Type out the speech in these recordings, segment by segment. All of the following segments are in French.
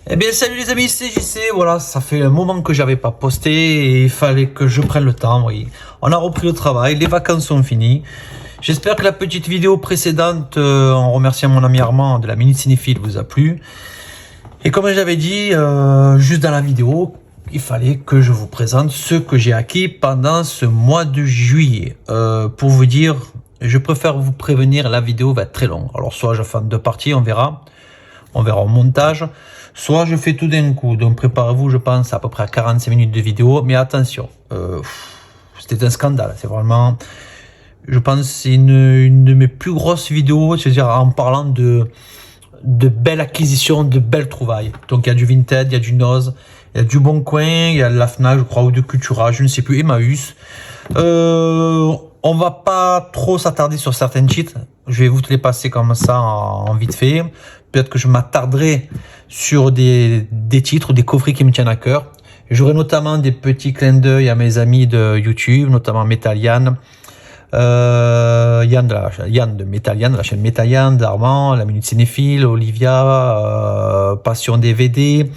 Eh bien salut les amis, c'est JC, voilà, ça fait un moment que j'avais pas posté et il fallait que je prenne le temps, oui. On a repris le travail, les vacances sont finies. J'espère que la petite vidéo précédente, en remerciant mon ami Armand de la Minute Cinéphile, vous a plu. Et comme j'avais dit, juste dans la vidéo, il fallait que je vous présente ce que j'ai acquis pendant ce mois de juillet. Pour vous dire, je préfère vous prévenir, la vidéo va être très longue. Alors soit je fais en deux parties, on verra au montage. Soit je fais tout d'un coup, donc préparez-vous, je pense, à peu près à 45 minutes de vidéo. Mais attention, c'était un scandale. C'est vraiment, je pense, c'est une de mes plus grosses vidéos, c'est-à-dire en parlant de belles acquisitions, de belles trouvailles. Donc il y a du Vinted, il y a du Noz, il y a du Bon Coin, il y a de la Fnac, je crois, ou de Cultura, je ne sais plus, Emmaüs. On va pas trop s'attarder sur certains titres. Je vais vous les passer comme ça en vite fait. Peut-être que je m'attarderai sur des titres ou des coffrets qui me tiennent à cœur. J'aurai notamment des petits clins d'œil à mes amis de YouTube, notamment Metal Yann, Yann de Metal Yann, de la chaîne Metal Yann, d'Armand, la Minute Cinéphile, Olivia, Passion DVD,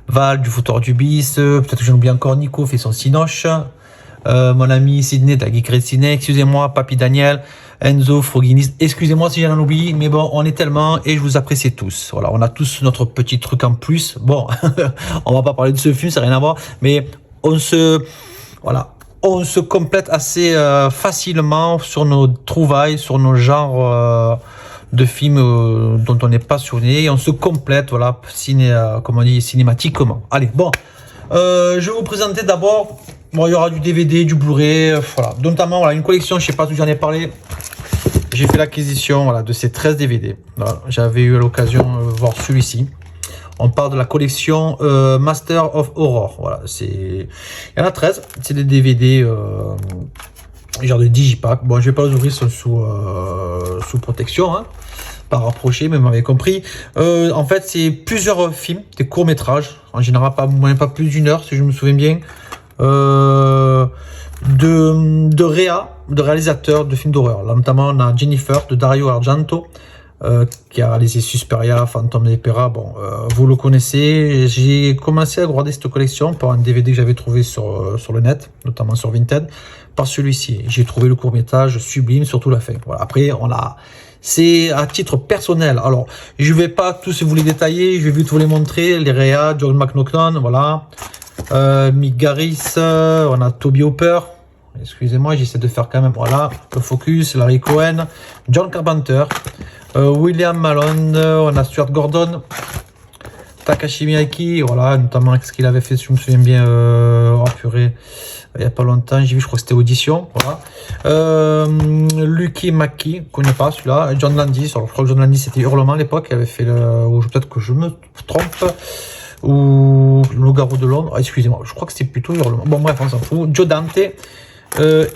Val du Fouteur du Bis, peut-être que j'en oublie encore, Nico fait son cinoche, mon ami Sydney de la Geek Ciné, excusez-moi, Papy Daniel, Enzo, Froginis, excusez-moi si j'en oublie, mais bon, on est tellement et je vous apprécie tous. Voilà, on a tous notre petit truc en plus. Bon, on va pas parler de ce film, ça n'a rien à voir, mais on se complète assez facilement sur nos trouvailles, sur nos genres de films dont on n'est pas souvenir, et on se complète, voilà, comme on dit, cinématiquement. Allez, bon, je vais vous présenter d'abord. Bon, il y aura du DVD, du Blu-ray, voilà. Notamment, voilà, une collection, je sais pas si j'en ai parlé. J'ai fait l'acquisition, voilà, de ces 13 DVD. Voilà, j'avais eu l'occasion de voir celui-ci. On parle de la collection Master of Horror. Voilà, il y en a 13. C'est des DVD genre de digipack. Bon, je vais pas les ouvrir, ils sont sous protection, hein, pas rapproché, mais vous m'avez compris. En fait, c'est plusieurs films, des courts-métrages. En général, pas plus d'une heure, si je me souviens bien. De réalisateurs de films d'horreur. Là, notamment, on a Jennifer de Dario Argento, qui a réalisé Suspiria, Phantom Lepera. Bon, vous le connaissez. J'ai commencé à regarder cette collection par un DVD que j'avais trouvé sur le net, notamment sur Vinted, par celui-ci. J'ai trouvé le court-métrage sublime, surtout la fin. Voilà. Après, c'est à titre personnel. Alors, je vais pas tous vous les détailler, je vais vite vous les montrer. Les réa, John McNaughton, voilà. Mick Garris, on a Toby Hooper, excusez-moi, j'essaie de faire quand même, voilà, le focus, Larry Cohen, John Carpenter, William Malone, on a Stuart Gordon, Takashi Miike, voilà, notamment ce qu'il avait fait, si je me souviens bien, oh purée, il n'y a pas longtemps, j'ai vu, je crois que c'était Audition, voilà. Lucky Mackie, je ne connais pas celui-là, John Landis, alors je crois que John Landis c'était Hurlement à l'époque, il avait fait ou peut-être que je me trompe, ou Le Garou de Londres, excusez-moi, je crois que c'était plutôt Hurlement. Bon bref, on s'en fout. Joe Dante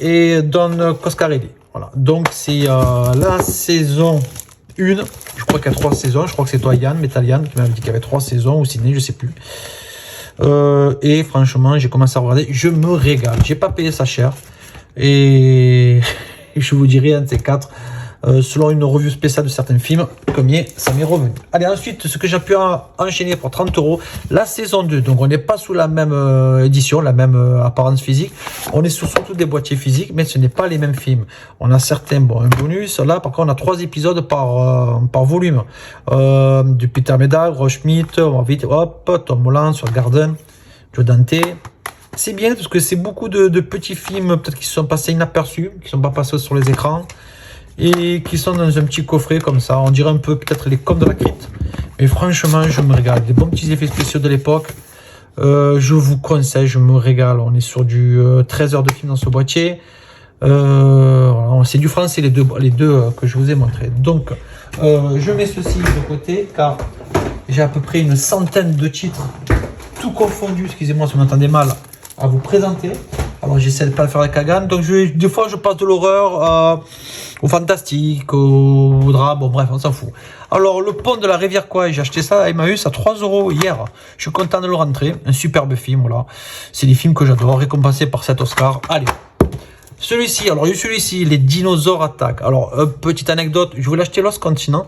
et Don Coscarelli. Voilà, donc c'est la saison 1, je crois qu'il y a 3 saisons, je crois que c'est toi Yann, Metal Yann, qui m'avait dit qu'il y avait 3 saisons, ou ciné, je sais plus. Et franchement, j'ai commencé à regarder, je me régale, j'ai pas payé ça cher, et je vous dirai un de ces 4, selon une revue spéciale de certains films, combien ça m'est revenu. Allez, ensuite, ce que j'ai pu enchaîner pour 30 €, la saison 2. Donc, on n'est pas sous la même édition, la même apparence physique. On est surtout des boîtiers physiques, mais ce n'est pas les mêmes films. On a certains, bon, un bonus. Là, par contre, on a 3 épisodes par volume. Du Peter Medal, Roche Schmidt, on va vite, hop, Tom Holland, sur Garden, Joe Dante. C'est bien, parce que c'est beaucoup de petits films, peut-être qui se sont passés inaperçus, qui ne sont pas passés sur les écrans, et qui sont dans un petit coffret comme ça. On dirait un peu peut-être les Contes de la Crypte, mais franchement je me régale, des bons petits effets spéciaux de l'époque. Je vous conseille, je me régale. On est sur du 13 heures de film dans ce boîtier. Voilà, c'est du français les deux que je vous ai montré. Donc je mets ceci de côté car j'ai à peu près une centaine de titres, tout confondu, excusez-moi si vous m'entendez mal, à vous présenter. Alors j'essaie de pas le faire avec Kagan, donc des fois je passe de l'horreur au fantastique, au drame, bon bref, on s'en fout. Alors le pont de la rivière Kwai, j'ai acheté ça à Emmaüs à 3 € hier. Je suis content de le rentrer, un superbe film, voilà. C'est des films que j'adore, récompensés par 7 Oscars. Allez, celui-ci, les dinosaures attaquent. Alors, petite anecdote, je voulais acheter Lost Continent.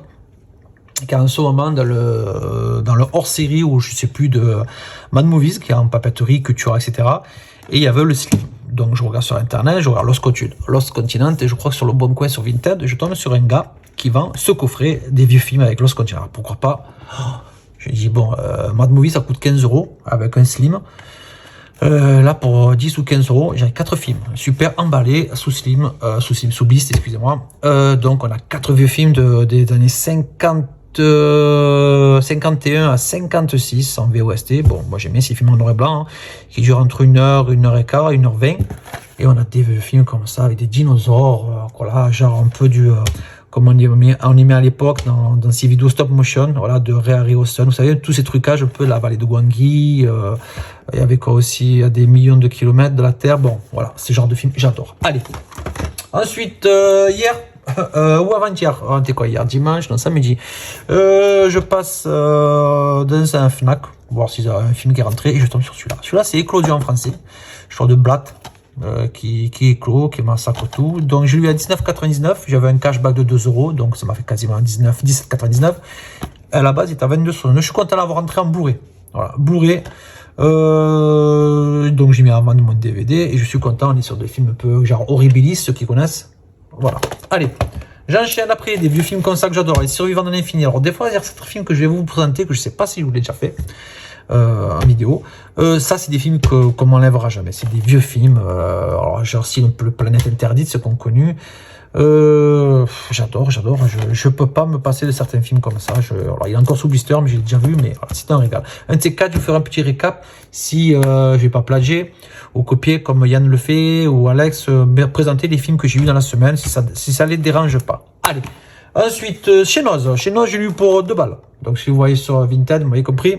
qui est en ce moment dans le hors-série, ou je sais plus, de Mad Movies, qui est en papeterie, culture, etc. Et il y avait le slim. Donc je regarde sur internet, je regarde Lost Continent, et je crois que sur le Bon Coin, sur Vinted, je tombe sur un gars qui vend ce coffret des vieux films avec Lost Continent. Alors, pourquoi pas? Je dis bon, Mad Movie ça coûte 15 € avec un slim. Là pour 10 ou 15 €, j'ai 4 films super emballés sous blist, excusez-moi. Donc on a 4 vieux films des années 51 à 56 en VOST. Bon, moi j'aime bien ces films en noir et blanc, hein, qui durent entre 1h, 1h15, 1h20. Et on a des vieux films comme ça avec des dinosaures, voilà, genre un peu du comme on aimait à l'époque dans ces vidéos stop motion, voilà, de Ray Harryhausen, vous savez, tous ces trucages un peu, la vallée de Gwangi, il y avait quoi aussi, à des millions de kilomètres de la Terre, bon, voilà, ce genre de film, j'adore. Allez, ensuite, hier, ou avant-hier, c'était quoi, hier, dimanche, non, samedi, je passe dans un Fnac, voir s'il y a un film qui est rentré, et je tombe sur celui-là. Celui-là, c'est Éclosion en français, je sors de Blatt, qui éclot, qui massacre tout. Donc je lui ai à 19,99, j'avais un cashback de 2 €, donc ça m'a fait quasiment 17,99. À la base, il était à 22 €. Je suis content d'avoir rentré en Blu-ray. Voilà, Blu-ray. Donc j'ai mis en vente mon DVD et je suis content. On est sur des films un peu genre Horribilis, ceux qui connaissent. Voilà. Allez, j'enchaîne après des vieux films comme ça que j'adore, Les Survivants de l'Infini. Alors des fois, il y a certains films que je vais vous présenter que je sais pas si je vous l'ai déjà fait. En vidéo. Ça, c'est des films qu'on m'enlèvera jamais. C'est des vieux films. Alors, genre, si un peu le Planète Interdite, ceux qu'on a connus. J'adore. Je peux pas me passer de certains films comme ça. Alors, il est encore sous blister, mais j'ai déjà vu. Mais voilà, c'est un régal. Un de ces quatre, je vais faire un petit récap. Si je vais pas plagier ou copier comme Yann le fait ou Alex, présenter les films que j'ai vus dans la semaine, si ça les dérange pas. Allez. Ensuite, chez Noz. Chez Noz, j'ai lu pour 2 balles. Donc, si vous voyez sur Vinted, vous m'avez compris.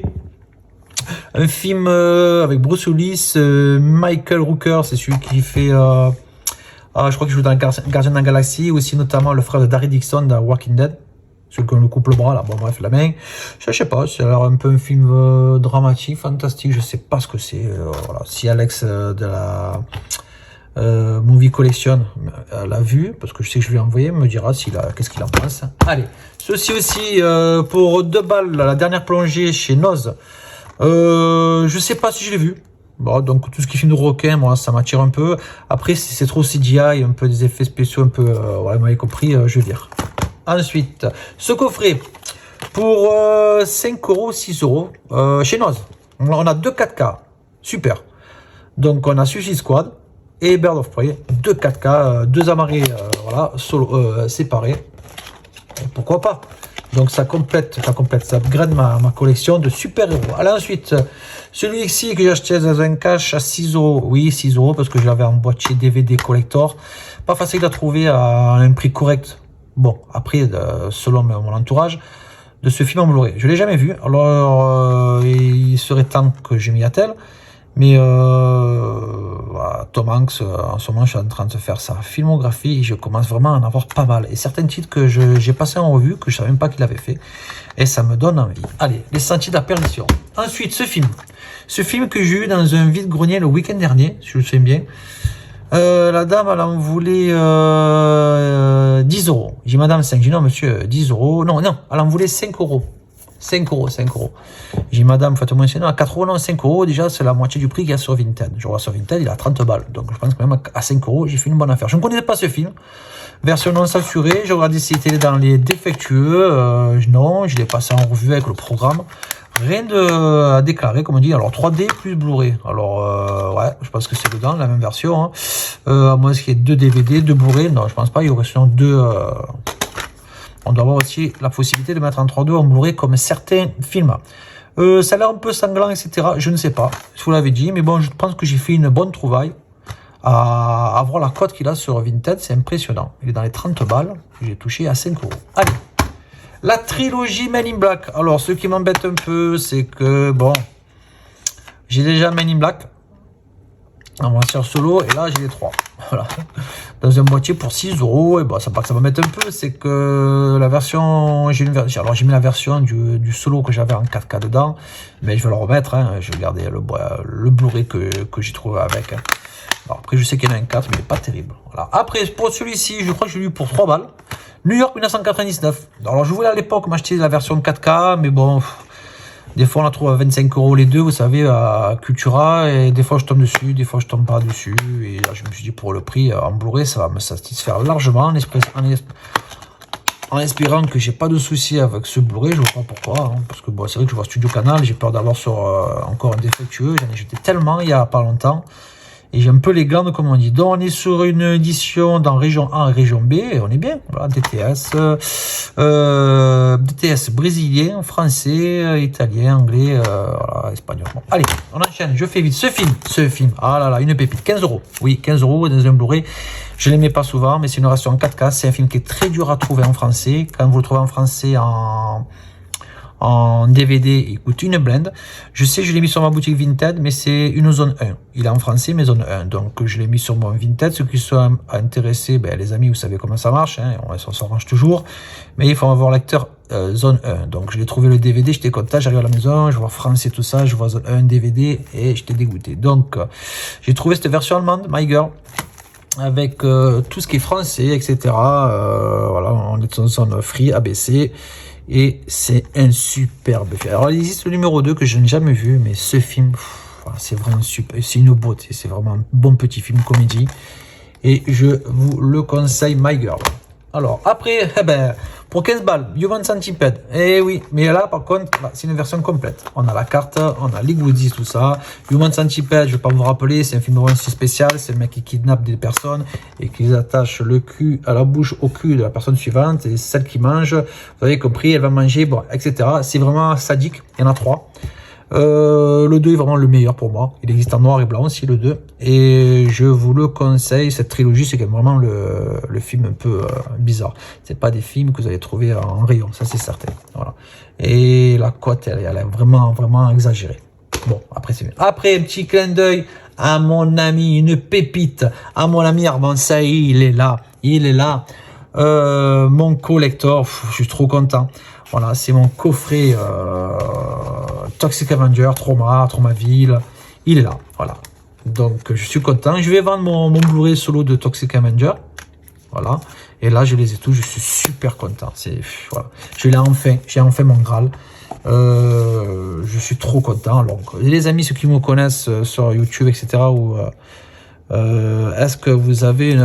Un film avec Bruce Willis, Michael Rooker, c'est celui qui fait, je crois qu'il joue dans Gardien de la Galaxie, aussi notamment le frère de Darry Dixon dans Walking Dead, celui qu'on le coupe le bras là, bon bref, la main, je sais pas, c'est alors un peu un film dramatique, fantastique, je sais pas ce que c'est, voilà. Si Alex de la Movie Collection l'a vu, parce que je sais que je lui ai envoyé, me dira qu'est-ce qu'il en pense. Allez, ceci aussi pour 2 balles, la dernière plongée chez Noz. Je sais pas si je l'ai vu. Bon, donc tout ce qui est film de requin, moi ça m'attire un peu. Après, si c'est trop CGI, un peu des effets spéciaux, un peu, ouais, vous m'avez compris, je veux dire. Ensuite, ce coffret pour 5 €, 6 € chez Noz. On a 2 4K, super. Donc on a Suicide Squad et Bird of Prey, 2 4K, 2 amarrés, voilà, solo, séparés. Et pourquoi pas? Donc ça upgrade ma collection de super-héros. Allez, ensuite, celui-ci que j'ai acheté dans un cash à 6 €. Oui, 6 € parce que je l'avais en boîtier DVD collector. Pas facile à trouver à un prix correct. Bon, après, selon mon entourage, de ce film en Blu-ray. Je ne l'ai jamais vu. Alors, il serait temps que je m'y attelle. Mais voilà, Tom Hanks, en ce moment, je suis en train de faire sa filmographie et je commence vraiment à en avoir pas mal. Et certains titres que j'ai passé en revue, que je ne savais même pas qu'il avait fait. Et ça me donne envie. Allez, Les Sentiers de la Perdition. Ensuite, ce film. Ce film que j'ai eu dans un vide-grenier le week-end dernier, si je me souviens bien. La dame, elle en voulait 10 €. J'ai dit, madame, 5. J'ai dit, non, monsieur, 10 €. Non, elle en voulait 5 €. 5 €. J'ai dit, madame, faites-moi un sinon à 4 €, non, 5 €, déjà, c'est la moitié du prix qu'il y a sur Vinted. Je vois sur Vinted, il est à 30 balles. Donc, je pense que même à 5 €, j'ai fait une bonne affaire. Je ne connaissais pas ce film. Version non censurée, j'ai regardé s'il était dans les défectueux. Non, je l'ai passé en revue avec le programme. Rien à déclarer, comme on dit. Alors, 3D plus Blu-ray. Alors, ouais, je pense que c'est dedans, la même version. Hein. À moins qu'il y ait 2 DVD, 2 Blu-ray. Non, je pense pas. Il y aurait sinon 2... On doit avoir aussi la possibilité de mettre en 3D en Blu-ray comme certains films. Ça a l'air un peu sanglant, etc. Je ne sais pas, si vous l'avez dit. Mais bon, je pense que j'ai fait une bonne trouvaille. À voir la cote qu'il a sur Vinted, c'est impressionnant. Il est dans les 30 balles. J'ai touché à 5 €. Allez. La trilogie Men in Black. Alors, ce qui m'embête un peu, c'est que, bon, j'ai déjà Men in Black en voiture solo, et là, j'ai les 3. Voilà. Dans un boîtier pour 6 €. Et bon, ça m'embête un peu, c'est que la version, j'ai une version. Alors, j'ai mis la version du solo que j'avais en 4K dedans, mais je vais le remettre. Hein, je vais garder le Blu-ray que j'ai trouvé avec. Hein. Alors, après, je sais qu'il y en a un 4, mais il n'est pas terrible. Voilà. Après, pour celui-ci, je crois que je l'ai eu pour 3 balles. New York 1999. Alors je voulais à l'époque m'acheter la version 4K, mais bon, des fois on la trouve à 25 € les deux, vous savez, à Cultura, et des fois je tombe dessus, des fois je tombe pas dessus, et là je me suis dit pour le prix, en Blu-ray, ça va me satisfaire largement, en espérant que j'ai pas de soucis avec ce Blu-ray, je vois pas pourquoi, hein, parce que bon, c'est vrai que je vois Studio Canal, j'ai peur d'avoir sur encore un défectueux, j'en ai jeté tellement il y a pas longtemps, et j'ai un peu les glandes comme on dit. Donc on est sur une édition dans région A et région B, et on est bien, voilà, DTS brésilien, français, italien, anglais, voilà, espagnol. Bon, allez, on enchaîne, je fais vite. Ce film, ah là là, une pépite, 15 €, oui, 15 € dans un Blu-ray. Je l'aimais pas souvent, mais c'est une version en 4K. C'est un film qui est très dur à trouver en français. Quand vous le trouvez en français en DVD, il coûte une blinde. Je sais, je l'ai mis sur ma boutique Vinted, mais c'est une zone 1. Il est en français, mais zone 1. Donc, je l'ai mis sur mon Vinted. Ceux qui sont intéressés, ben, les amis, vous savez comment ça marche, hein, on s'en range toujours. Mais il faut avoir lecteur zone 1. Donc, je l'ai trouvé le DVD, j'étais content, j'arrive à la maison, je vois français, tout ça, je vois zone 1 DVD, et j'étais dégoûté. Donc, j'ai trouvé cette version allemande, My Girl, avec tout ce qui est français, etc. Voilà, on est en zone free, ABC. Et c'est un superbe film. Alors il existe le numéro 2 que je n'ai jamais vu, mais ce film, c'est vraiment super, c'est une beauté, c'est vraiment un bon petit film comédie. Et je vous le conseille, My Girl. Alors après, eh ben, pour 15 balles, Human Centipede. Eh oui, mais là par contre, c'est une version complète. On a la carte, on a les goodies, tout ça. Human Centipede, je vais pas vous rappeler, c'est un film vraiment si spécial. C'est le mec qui kidnappe des personnes et qui attache le cul à la bouche au cul de la personne suivante. Et celle qui mange, vous avez compris, elle va manger, bon, etc. C'est vraiment sadique. Il y en a 3. Le 2 est vraiment le meilleur pour moi. Il existe en noir et blanc aussi, le 2. Et je vous le conseille. Cette trilogie, c'est quand même vraiment le film un peu bizarre. C'est pas des films que vous allez trouver en rayon, ça c'est certain. Voilà. Et la cote, elle est vraiment, vraiment exagérée. Bon, après, c'est bien. Après, un petit clin d'œil à mon ami, une pépite. À mon ami Armand Saï, il est là. Il est là. Mon collector, je suis trop content. Voilà, c'est mon coffret Toxic Avenger, Traumaville. Il est là, voilà. Donc, je suis content. Je vais vendre mon Blu-ray solo de Toxic Avenger. Voilà. Et là, je les ai tous. Je suis super content. Voilà. J'ai enfin mon Graal. Je suis trop content. Alors, les amis, ceux qui me connaissent sur YouTube, etc., est-ce que vous avez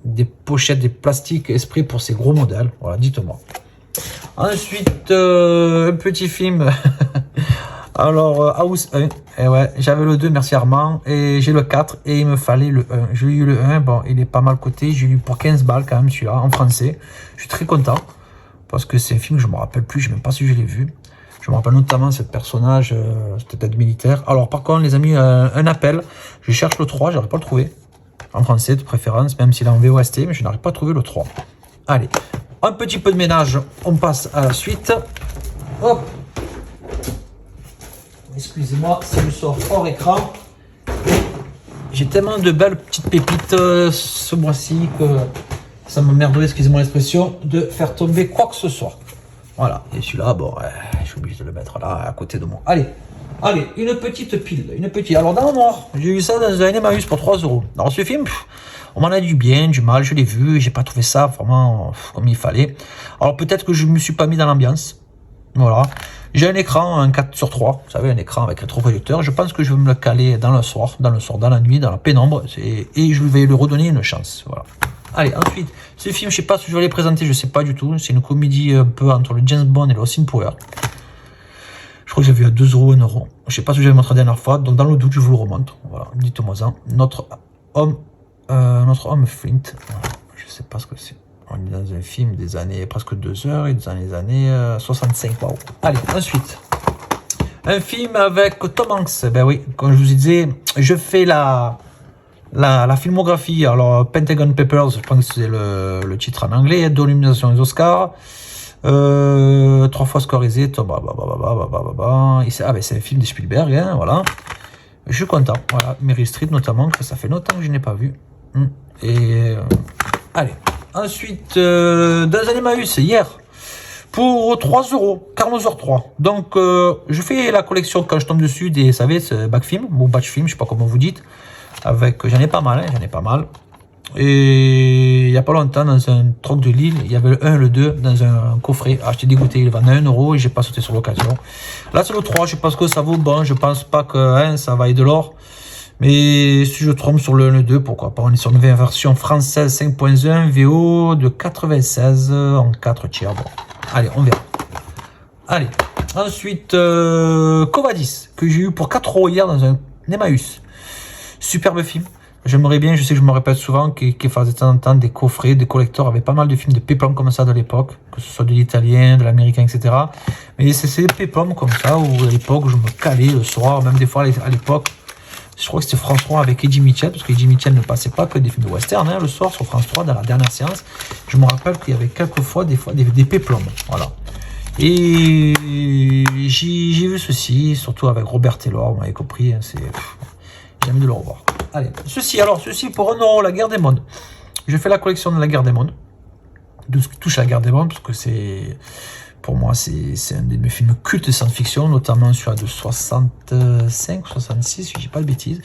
des pochettes, des plastiques exprès pour ces gros modèles? Voilà, dites-moi. Ensuite, un petit film. Alors, House 1. Et ouais, j'avais le 2, merci Armand. Et j'ai le 4 et il me fallait le 1. J'ai eu le 1, bon, il est pas mal coté. J'ai eu pour 15 balles quand même celui-là, en français. Je suis très content. Parce que c'est un film que je me rappelle plus, je ne sais même pas si je l'ai vu. Je me rappelle notamment ce personnage, cette tête militaire. Alors par contre, les amis, un appel. Je cherche le 3, j'arrive pas à le trouver. En français de préférence, même s'il est en VOST, mais je n'arrive pas à trouver le 3. Allez, un petit peu de ménage, on passe à la suite. Hop. Excusez-moi, si je sors hors écran. J'ai tellement de belles petites pépites ce mois-ci que ça m'emmerderait, excusez-moi l'expression, de faire tomber quoi que ce soit. Voilà, et celui-là, bon, je suis obligé de le mettre là, à côté de moi. Allez, une petite pile, Alors, dans le noir, j'ai eu ça dans un Emmaüs pour 3 €. Dans ce film, on m'en a dit du bien, du mal, je l'ai vu, j'ai pas trouvé ça vraiment comme il fallait. Alors, peut-être que je me suis pas mis dans l'ambiance. Voilà. J'ai un écran, un 4/3, vous savez, un écran avec rétroprojecteur. Je pense que je vais me le caler dans le soir, dans la nuit, dans la pénombre, et je vais lui redonner une chance. Voilà. Allez, ensuite, ce film, je sais pas si je vais les présenter, je sais pas du tout. C'est une comédie un peu entre le James Bond et le Austin Power. Je crois que j'ai vu à 2 €, 1 €. Je sais pas si j'avais montré la dernière fois, donc dans le doute, je vous le remonte. Voilà, dites-moi ça. Notre homme Flint. Voilà. Je sais pas ce que c'est. On est dans un film des années presque 2 heures et dans les années 65. Wow. Allez, ensuite. Un film avec Tom Hanks. Ben oui, comme je vous disais, je fais la filmographie. Alors, Pentagon Papers, je pense que c'est le titre en anglais. 2 nominations aux Oscars. 3 fois scorisé. C'est un film de Spielberg, hein, voilà. Je suis content. Voilà, Meryl Streep notamment, que ça fait longtemps que je n'ai pas vu. Et allez. Ensuite, dans un Emmaüs, hier, pour 3 €, Carnosaur 3. Donc, je fais la collection quand je tombe dessus des, vous savez, ce back film, ou batch film, je sais pas comment vous dites. Avec, j'en ai pas mal, Et il n'y a pas longtemps, dans un troc de Lille, il y avait le 1 et le 2 dans un coffret. Ah, j'étais dégoûté, il vendait à 1 euro et j'ai pas sauté sur l'occasion. Là, c'est le 3, je sais pas ce que ça vaut. Bon, je pense pas que hein, ça vaille de l'or. Mais si je trompe sur le 1 et le 2, pourquoi pas. On est sur une version française 5.1, VO de 96 en 4 tiers. Bon, allez, on verra. Allez, ensuite, Covadis, que j'ai eu pour 4 euros hier dans un Emmaüs. Superbe film. J'aimerais bien, je sais que je me répète souvent, qu'il fasse de temps en temps des coffrets, des collecteurs avec pas mal de films de péplum comme ça de l'époque, que ce soit de l'italien, de l'américain, etc. Mais c'est des péplums comme ça, où à l'époque, je me calais le soir, même des fois à l'époque, je crois que c'était France 3 avec Eddie Mitchell, parce que Eddie Mitchell ne passait pas que des films de western, hein, le soir sur France 3, dans la dernière séance. Je me rappelle qu'il y avait quelques fois, des péplums, voilà. Et j'ai vu ceci, surtout avec Robert Taylor, vous m'avez compris, hein, c'est... J'ai envie de le revoir. Allez, ceci pour 1 euro, La Guerre des Mondes. Je fais la collection de La Guerre des Mondes, de ce qui touche à La Guerre des Mondes, parce que c'est, pour moi, c'est un de mes films cultes de science-fiction, notamment celui de 65, 66, si je dis pas de bêtises.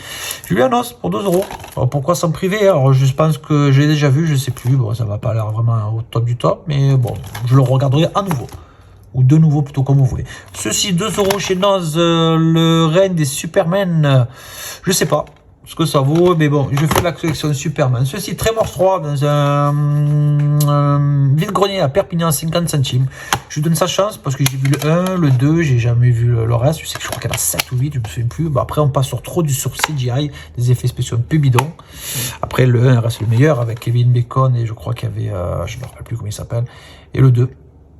J'ai eu un os pour 2 euros. Alors, pourquoi s'en priver? Alors, je pense que je l'ai déjà vu, je sais plus. Bon, ça va pas l'air vraiment au top du top, mais bon, je le regarderai à nouveau. Ou de nouveau, plutôt comme vous voulez. Ceci, 2 euros chez Noz, le règne des Superman. Je sais pas ce que ça vaut, mais bon, je fais la collection Superman. Ceci, Tremor 3 dans un vide-grenier à Perpignan, 50 centimes. Je lui donne sa chance parce que j'ai vu le 1, le 2, j'ai jamais vu le reste. Je sais que je crois qu'il y en a 7 ou 8, je me souviens plus. Bah, après, on passe sur CGI, des effets spéciaux un peu bidons. Après, le 1 reste le meilleur avec Kevin Bacon et je crois qu'il y avait, je ne me rappelle plus comment il s'appelle. Et le 2.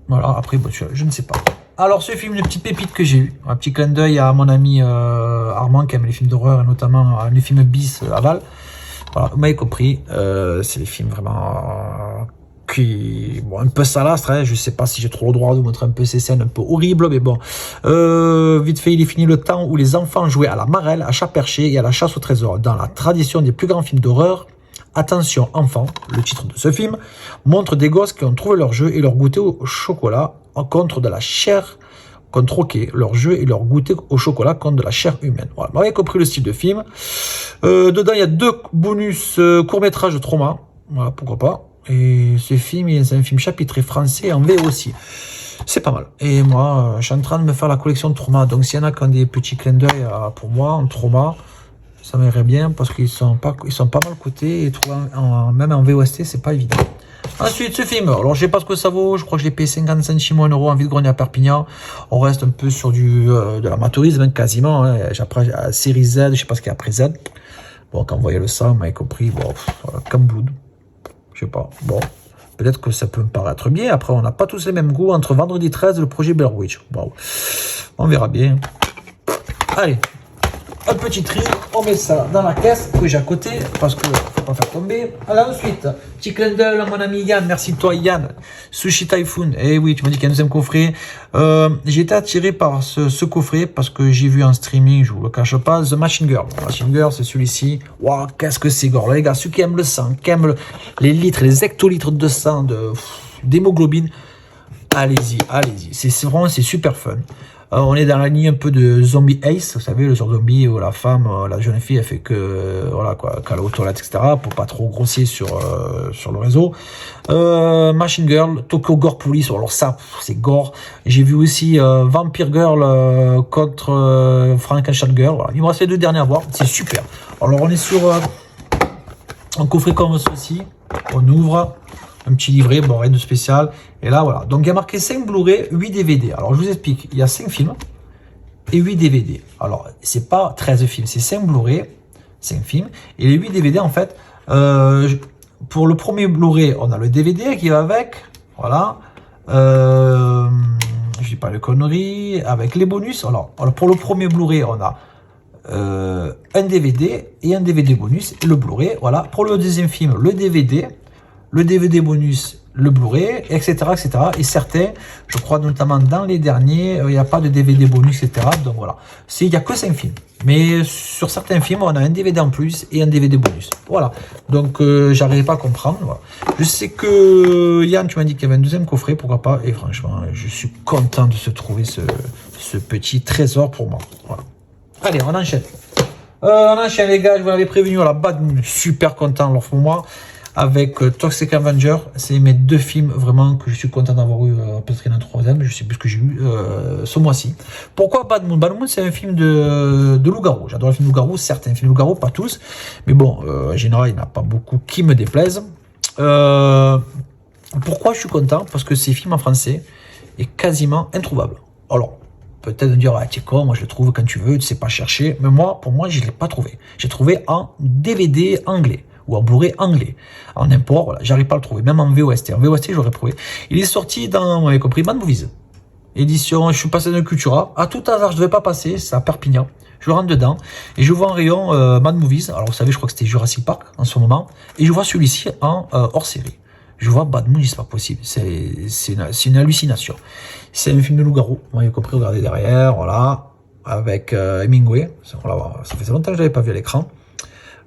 Voilà, après, bon, je ne sais pas. Alors, ce film, une petite pépite que j'ai eu, un petit clin d'œil à mon ami Armand qui aime les films d'horreur et notamment les films bis Aval. Voilà, vous m'avez compris, c'est des films vraiment qui, bon, un peu salastres, hein. Je ne sais pas si j'ai trop le droit de vous montrer un peu ces scènes un peu horribles, mais bon. Vite fait, il est fini le temps où les enfants jouaient à la marelle, à chat perché et à la chasse au trésor. Dans la tradition des plus grands films d'horreur, attention enfants, le titre de ce film montre des gosses qui ont trouvé leur jeu et leur goûter au chocolat contre de la chair, qui ont troqué leur jeu et leur goûter au chocolat contre de la chair humaine. Voilà, vous avez compris le style de film. Dedans, il y a 2 bonus courts-métrages de Trauma. Voilà, pourquoi pas. Et ce film, c'est un film chapitré français en VO aussi. C'est pas mal. Et moi, je suis en train de me faire la collection de Trauma. Donc, s'il y en a qui ont des petits clins d'œil pour moi en Trauma, ça m'irait bien parce qu'ils sont pas mal cotés et même en VOST, c'est pas évident. Ensuite, ce film, alors je sais pas ce que ça vaut, je crois que je l'ai payé 50 centimes ou 1 euro en vide-grenier à Perpignan. On reste un peu sur de l'amateurisme, hein, quasiment. Hein. Après, série Z, je sais pas ce qu'il y a après Z. Bon, quand vous voyez le sang, vous m'avez compris, bon, comme Blood. Je sais pas, bon. Peut-être que ça peut me paraître bien. Après, on n'a pas tous les mêmes goûts entre Vendredi 13 et le projet Blair Witch. Bon, on verra bien. Allez. Un petit tri, on met ça dans la caisse que j'ai à côté parce que faut pas faire tomber. Alors ensuite, petit clin d'œil à mon ami Yann, merci de toi Yann. Sushi Typhoon, eh oui, tu m'as dit qu'il y a un deuxième coffret. J'ai été attiré par ce coffret parce que j'ai vu en streaming, je vous le cache pas, The Machine Girl. Machine Girl, c'est celui-ci. Waouh, qu'est-ce que c'est gore, là, les gars, ceux qui aiment le sang, qui aiment les litres, les hectolitres de sang, d'hémoglobine, allez-y, allez-y. C'est vraiment, c'est super fun. On est dans la ligne un peu de Zombie Ace, vous savez, le genre de zombie où la femme, la jeune fille, elle fait que, voilà quoi, qu'elle est aux toilettes, etc., pour pas trop grossier sur le réseau. Machine Girl, Tokyo Gore Police, alors ça, c'est gore. J'ai vu aussi Vampire Girl contre Frankenstein Girl, voilà. Il me reste les 2 derniers à voir, c'est super. Alors on est sur un coffret comme ceci, on ouvre, un petit livret, bon, rien de spécial. Et là, voilà. Donc, il y a marqué 5 Blu-ray, 8 DVD. Alors, je vous explique. Il y a 5 films et 8 DVD. Alors, c'est pas 13 films, c'est 5 Blu-ray, 5 films. Et les 8 DVD, en fait, pour le premier Blu-ray, on a le DVD qui va avec. Voilà. Je dis pas les conneries. Avec les bonus. Alors pour le premier Blu-ray, on a un DVD et un DVD bonus. Et le Blu-ray, voilà. Pour le deuxième film, le DVD bonus, le Blu-ray, etc., etc. Et certains, je crois notamment dans les derniers, il n'y a pas de DVD bonus, etc. Donc voilà, il n'y a que 5 films. Mais sur certains films, on a un DVD en plus et un DVD bonus. Voilà, donc j'arrivais pas à comprendre. Voilà. Je sais que Yann, tu m'as dit qu'il y avait un deuxième coffret, pourquoi pas. Et franchement, je suis content de se trouver ce petit trésor pour moi. Voilà. Allez, on enchaîne. On enchaîne les gars, je vous l'avais prévenu à la base, super content alors pour moi. avec Toxic Avenger. C'est mes 2 films vraiment que je suis content d'avoir eu, peut-être un 3e, je sais plus ce que j'ai eu ce mois-ci. Pourquoi Bad Moon? Bad Moon, c'est un film de loup-garou. J'adore les films loup-garou, certains films loup-garou, pas tous, mais bon, en général, il n'y en a pas beaucoup qui me déplaisent. Pourquoi je suis content? Parce que ces films en français est quasiment introuvable. Alors, peut-être me dire, ah, tu es con, moi je le trouve quand tu veux, tu sais pas chercher, mais moi, pour moi, je ne l'ai pas trouvé. J'ai trouvé en DVD anglais, ou en Blu-ray anglais, en import, voilà, j'arrive pas à le trouver, même en VOST. En VOST, j'aurais trouvé. Il est sorti dans, vous m'avez compris, Mad Movies. Édition, je suis passé dans Cultura. À tout hasard, je ne devais pas passer, c'est à Perpignan. Je rentre dedans et je vois un rayon Mad Movies. Alors, vous savez, je crois que c'était Jurassic Park en ce moment. Et je vois celui-ci en hors série. Je vois Bad Moon, c'est pas possible. C'est une hallucination. C'est un film de loup-garou. Vous m'avez compris, regardez derrière, voilà. Avec Hemingway. Voilà, ça faisait longtemps que je l'avais pas vu à l'écran.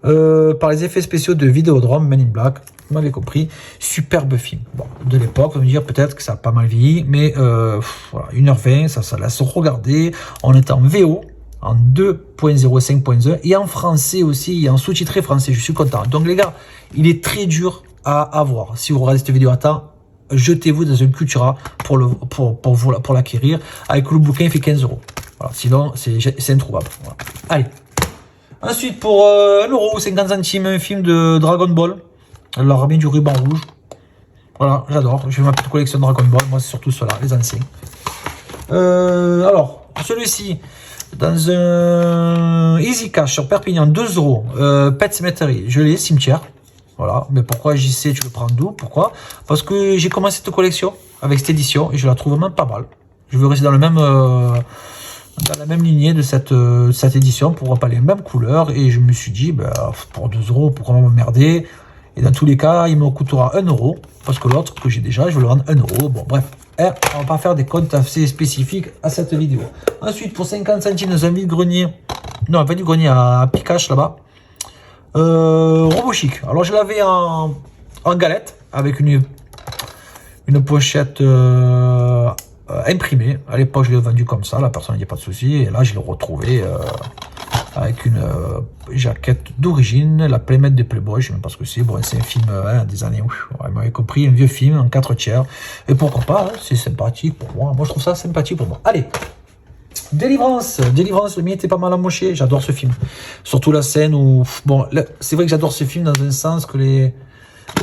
Par les effets spéciaux de Vidéodrome, Men in Black. Vous m'avez compris. Superbe film. Bon, de l'époque, on va me dire peut-être que ça a pas mal vieilli. Mais voilà, 1h20, ça laisse regarder. On est en VO. En 2.05.1 et en français aussi, et en sous-titré français, je suis content. Donc les gars, il est très dur à avoir. Si vous regardez cette vidéo à temps, jetez-vous dans une Cultura pour l'acquérir. Avec le bouquin, il fait 15 €. Voilà, sinon, c'est introuvable. Voilà. Allez. Ensuite, pour 1,50 €, un film de Dragon Ball, l'armée du ruban rouge. Voilà, j'adore. Je fais ma petite collection de Dragon Ball. Moi, c'est surtout ceux-là, les anciens. Alors, celui-ci, dans un Easy Cash sur Perpignan, 2 €, Pet Cemetery, je l'ai, cimetière. Voilà, mais pourquoi j'y sais, tu le prends d'où? Pourquoi? Parce que j'ai commencé cette collection avec cette édition et je la trouve même pas mal. Je veux rester dans la même lignée de cette édition pour pas les mêmes couleurs et je me suis dit, bah, pour 2 €, pourquoi m'emmerder? Et dans tous les cas, il me coûtera 1 € parce que l'autre que j'ai déjà, je vais le rendre 1 €. Bon, bref. On va pas faire des comptes assez spécifiques à cette vidéo. Ensuite, pour 50 centimes dans un vide-grenier, non, un vide-grenier à Picache là-bas, Robot Chic. Alors, je l'avais en galette avec une pochette imprimée. À l'époque, je l'ai vendu comme ça, la personne n'a pas de souci. Et là, je l'ai retrouvé avec une jaquette d'origine, la Playmate de Playboy, je ne sais même pas ce que c'est. Bon, c'est un film des années, vous m'avez compris, un vieux film en 4/3. Et pourquoi pas, hein, c'est sympathique pour moi. Moi, je trouve ça sympathique pour moi. Allez, Délivrance, le mien était pas mal amoché. J'adore ce film. Surtout la scène où, bon, c'est vrai que j'adore ce film dans un sens que les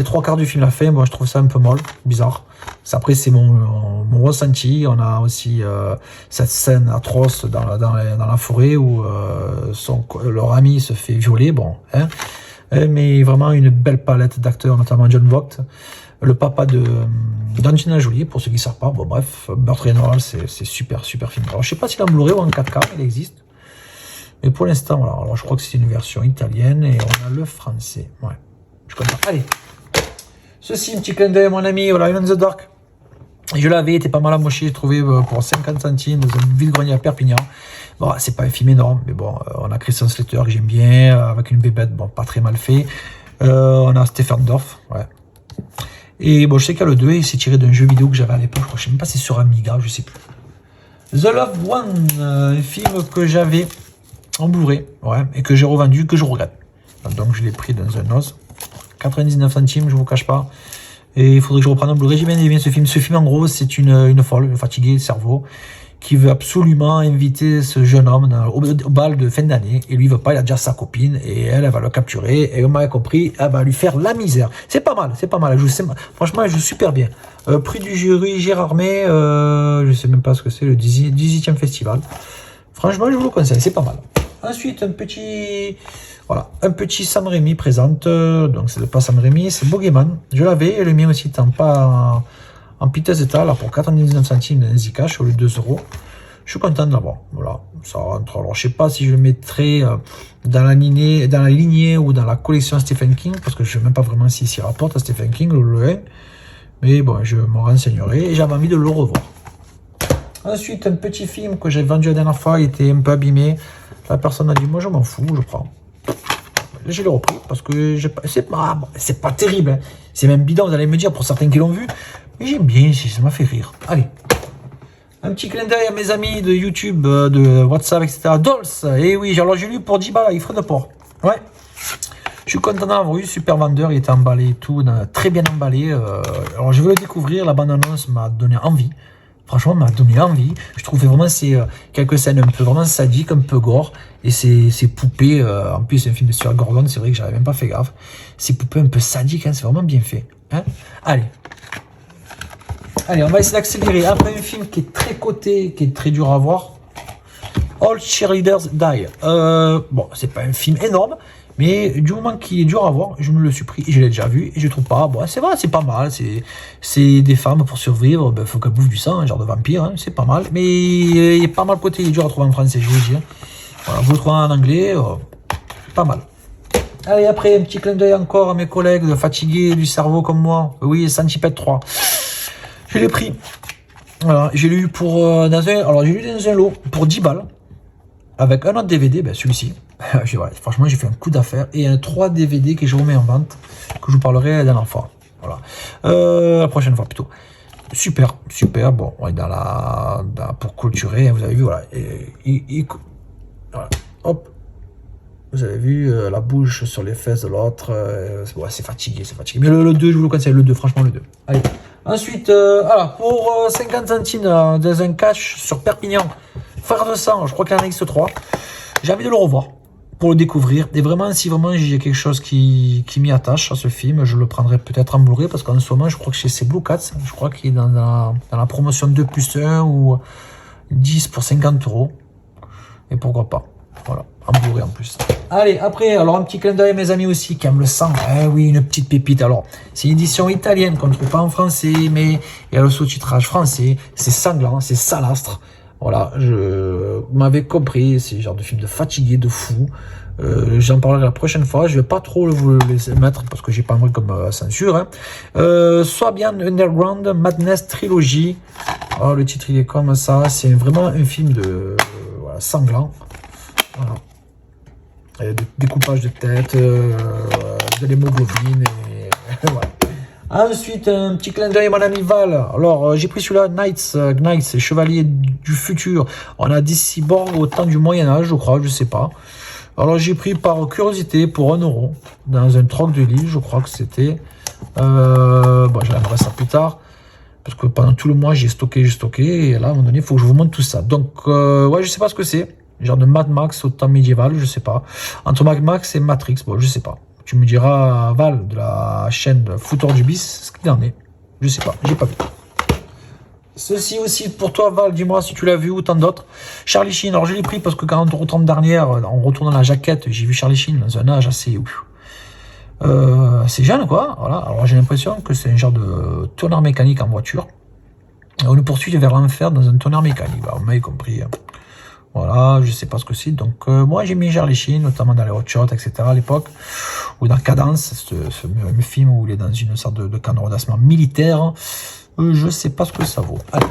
3/4 du film la fin, moi je trouve ça un peu molle, bizarre. Après c'est mon ressenti. On a aussi cette scène atroce dans la forêt où leur ami se fait violer, bon, hein, mais vraiment une belle palette d'acteurs, notamment John Voight, le papa d'Angelina Jolie, pour ceux qui ne savent pas. Bon bref, Burt Reynolds, c'est super film. Alors je sais pas s'il est en Blu-ray ou en 4K, il existe. Mais pour l'instant, voilà. Alors je crois que c'est une version italienne et on a le français. Ouais, je comprends. Allez. Ceci, un petit clin d'œil, mon ami, voilà, In the Dark. Je l'avais, était pas mal amoché, j'ai trouvé pour 50 centimes dans un vide-grenier à Perpignan. Bon, c'est pas un film énorme, mais bon, on a Christian Slater que j'aime bien, avec une bébête, bon, pas très mal fait. On a Stephen Dorff, ouais. Et bon, je sais qu'il y a le 2, et c'est tiré d'un jeu vidéo que j'avais à l'époque, je crois, je sais même pas si c'est sur Amiga, je sais plus. The Loved One, un film que j'avais en Blu-ray, ouais, et que j'ai revendu, que je regrette. Donc je l'ai pris dans un os. 99 centimes, je vous cache pas. Et il faudrait que je reprenne un Blu-ray. J'ai bien aimé ce film. Ce film, en gros, c'est une folle, une fatiguée de cerveau, qui veut absolument inviter ce jeune homme au bal de fin d'année. Et lui, il veut pas, il a déjà sa copine, et elle va le capturer. Et on m'a compris, elle va lui faire la misère. C'est pas mal, c'est pas mal. Franchement, elle joue super bien. Prix du jury Gérard May, je sais même pas ce que c'est, le 18e festival. Franchement, je vous le conseille, c'est pas mal. Ensuite, un petit Sam Raimi présente, donc c'est pas Sam Raimi, c'est Bogeyman. Je l'avais, et le mien aussi étant pas en piteux état, là pour 99 centimes dans Easy Cash au lieu de 2 €. Je suis content de l'avoir, voilà, ça rentre. Alors je sais pas si je le mettrai dans la lignée ou dans la collection Stephen King, parce que je sais même pas vraiment s'il s'y rapporte à Stephen King, mais bon, je m'en renseignerai, et j'avais envie de le revoir. Ensuite, un petit film que j'ai vendu la dernière fois, il était un peu abîmé. La personne a dit, moi je m'en fous, je prends. Je l'ai repris parce que c'est pas terrible, hein. C'est même bidon, vous allez me dire, pour certains qui l'ont vu, mais j'aime bien, ça m'a fait rire. Allez, un petit clin d'œil à mes amis de YouTube, de WhatsApp, etc. Dolls, et oui, alors j'ai lu pour 10 balles, il ferait de port. Ouais. Je suis content d'en avoir eu, super vendeur, il était emballé et tout, très bien emballé. Alors je veux le découvrir, la bande-annonce m'a donné envie. Franchement, m'a donné envie. Je trouvais vraiment quelques scènes un peu vraiment sadiques, un peu gore. Et ces poupées, en plus c'est un film de Stuart Gordon, c'est vrai que j'avais même pas fait gaffe. Ces poupées un peu sadiques, hein, c'est vraiment bien fait. Hein, allez. Allez, on va essayer d'accélérer. Après un film qui est très coté, qui est très dur à voir. All Cheerleaders Die. Bon, c'est pas un film énorme, mais du moment qu'il est dur à voir, je me le suis pris, je l'ai déjà vu, et je trouve pas, bon, c'est vrai, c'est pas mal, c'est des femmes pour survivre, ben, faut qu'elles bouffent du sang, un genre de vampire, hein, c'est pas mal, mais il y a pas mal de côté, il est dur à trouver en français, je vous dis. Voilà, vous le trouvez en anglais, pas mal. Allez, après, un petit clin d'œil encore à mes collègues fatigués du cerveau comme moi. Oui, Centipede 3. Je l'ai pris. Voilà, j'ai lu pour alors j'ai lu dans un lot pour 10 balles. Avec un autre DVD, ben celui-ci. Voilà, franchement, j'ai fait un coup d'affaire. Et un 3 DVD que je remets en vente. Que je vous parlerai la dernière fois. Voilà. La prochaine fois plutôt. Super, super. Bon, on est pour clôturer. Vous avez vu, voilà. Voilà. Hop. Vous avez vu la bouche sur les fesses de l'autre. Ouais, c'est fatigué, c'est fatigué. Mais le 2, je vous le conseille, le 2, franchement, le 2. Allez. Ensuite, alors, pour 50 centimes dans un cash sur Perpignan, Frère de sang, je crois qu'il y en a X3. J'ai envie de le revoir pour le découvrir. Et vraiment, si vraiment j'ai quelque chose qui m'y attache à ce film, je le prendrai peut-être en Blu-ray parce qu'en ce moment, je crois que c'est Blue Cats. Je crois qu'il est dans la promotion 2+1 ou 10 pour 50 €. Et pourquoi pas. Voilà, en Blu-ray en plus. Allez, après, alors un petit clin d'œil à mes amis aussi qui aiment le sang. Eh oui, une petite pépite. Alors, c'est une édition italienne qu'on ne trouve pas en français, mais il y a le sous-titrage français. C'est sanglant, c'est salastre. Voilà, je m'avais compris, c'est le genre de film de fatigué, de fou. J'en parlerai la prochaine fois. Je vais pas trop vous les mettre parce que j'ai pas envie comme censure. Hein. Soit bien Underground Madness Trilogy. Oh, le titre il est comme ça. C'est vraiment un film de voilà, sanglant. Voilà. Découpage de tête, de l'hémoglobine et voilà. Ensuite, un petit clin d'œil à mon ami Val. Alors, j'ai pris celui-là, Knights, Chevalier du Futur. On a des cyborgs au temps du Moyen-Âge, je crois, je sais pas. Alors, j'ai pris par curiosité pour 1 € dans un troc de Lille, je crois que c'était. Bon, j'aimerais ça plus tard. Parce que pendant tout le mois, j'ai stocké. Et là, à un moment donné, il faut que je vous montre tout ça. Donc, ouais, je sais pas ce que c'est. Genre de Mad Max au temps médiéval, je sais pas. Entre Mad Max et Matrix, bon, je sais pas. Tu me diras, Val, de la chaîne Fouteur du Bis, ce qu'il en est. Je sais pas, j'ai pas vu. Ceci aussi pour toi, Val, dis-moi si tu l'as vu ou tant d'autres. Charlie Sheen, alors je l'ai pris parce que quand on retourne dernière, en retournant la jaquette, j'ai vu Charlie Sheen dans un âge assez jeune, quoi. Voilà. Alors j'ai l'impression que c'est un genre de tonnerre mécanique en voiture. On le poursuit vers l'enfer dans un tonnerre mécanique. Bah, on m'a compris. Voilà, je sais pas ce que c'est. Donc, moi, j'ai mis Charlie Sheen, notamment dans les Hot Shots, etc. à l'époque. Ou dans Cadence, le film où il est dans une sorte de camp de redressement militaire. Je sais pas ce que ça vaut. Allez.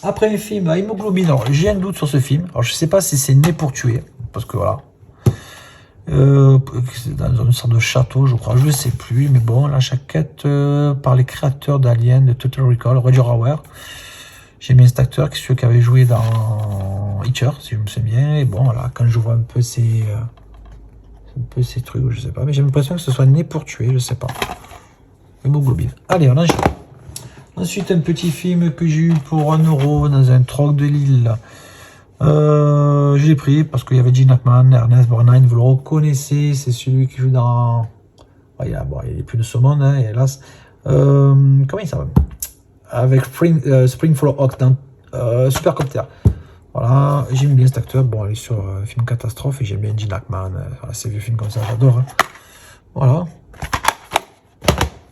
Après un film à hémoglobine, alors j'ai un doute sur ce film. Alors, je sais pas si c'est Né pour tuer. Parce que voilà. C'est dans une sorte de château, je crois. Je sais plus. Mais bon, la jaquette par les créateurs d'Alien, de Total Recall, Roger Hauer. J'ai mis cet acteur qui avait joué dans Hitcher, si je me souviens bien. Et bon, voilà, quand je vois un peu ces trucs, je sais pas. Mais j'ai l'impression que ce soit Né pour tuer, je sais pas. Hémoglobine. Allez, on enchaîne. Ensuite, un petit film que j'ai eu pour 1 € dans un troc de Lille. Je l'ai pris parce qu'il y avait Gene Hackman, Ernest Borgnine, vous le reconnaissez. C'est celui qui joue dans... Bon, il n'y a plus de ce monde, hein, hélas. Comment il s'appelle? Avec Spring Follow Hawk dans Supercopter. Voilà, j'aime bien cet acteur. Bon, il est sur film catastrophe et j'aime bien Gene Hackman. Voilà, ces vieux films comme ça, j'adore. Hein. Voilà.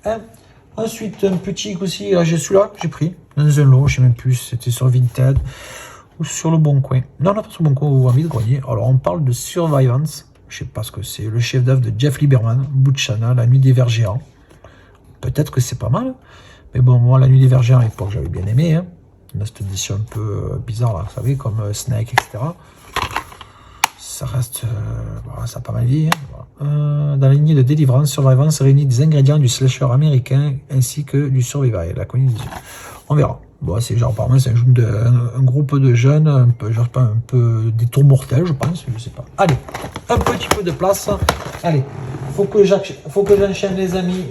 Hein. Ensuite, un petit aussi, là, j'ai celui-là que j'ai pris dans un lot, je sais même plus si c'était sur Vinted ou sur le Bon Coin. Non, pas sur le Bon Coin ou Envie de Grenier. Alors, on parle de Survivance. Je sais pas ce que c'est. Le chef-d'œuvre de Jeff Lieberman, Buchana, La Nuit des Vers Géants. Peut-être que c'est pas mal. Mais bon, moi, La Nuit des Vers Géants, à l'époque, j'avais bien aimé. Hein. Dans cette édition un peu bizarre, là, vous savez, comme Snake, etc. Ça reste... voilà, ça a pas mal vieilli. Hein. Voilà. Dans la lignée de Délivrance, Survivance réunit des ingrédients du slasher américain ainsi que du Survivor. La comédie. On verra. Bon, c'est genre, apparemment, c'est un groupe de jeunes, un peu des tours mortels, je pense, je sais pas. Allez, un petit peu de place. Allez, faut que j'enchaîne les amis,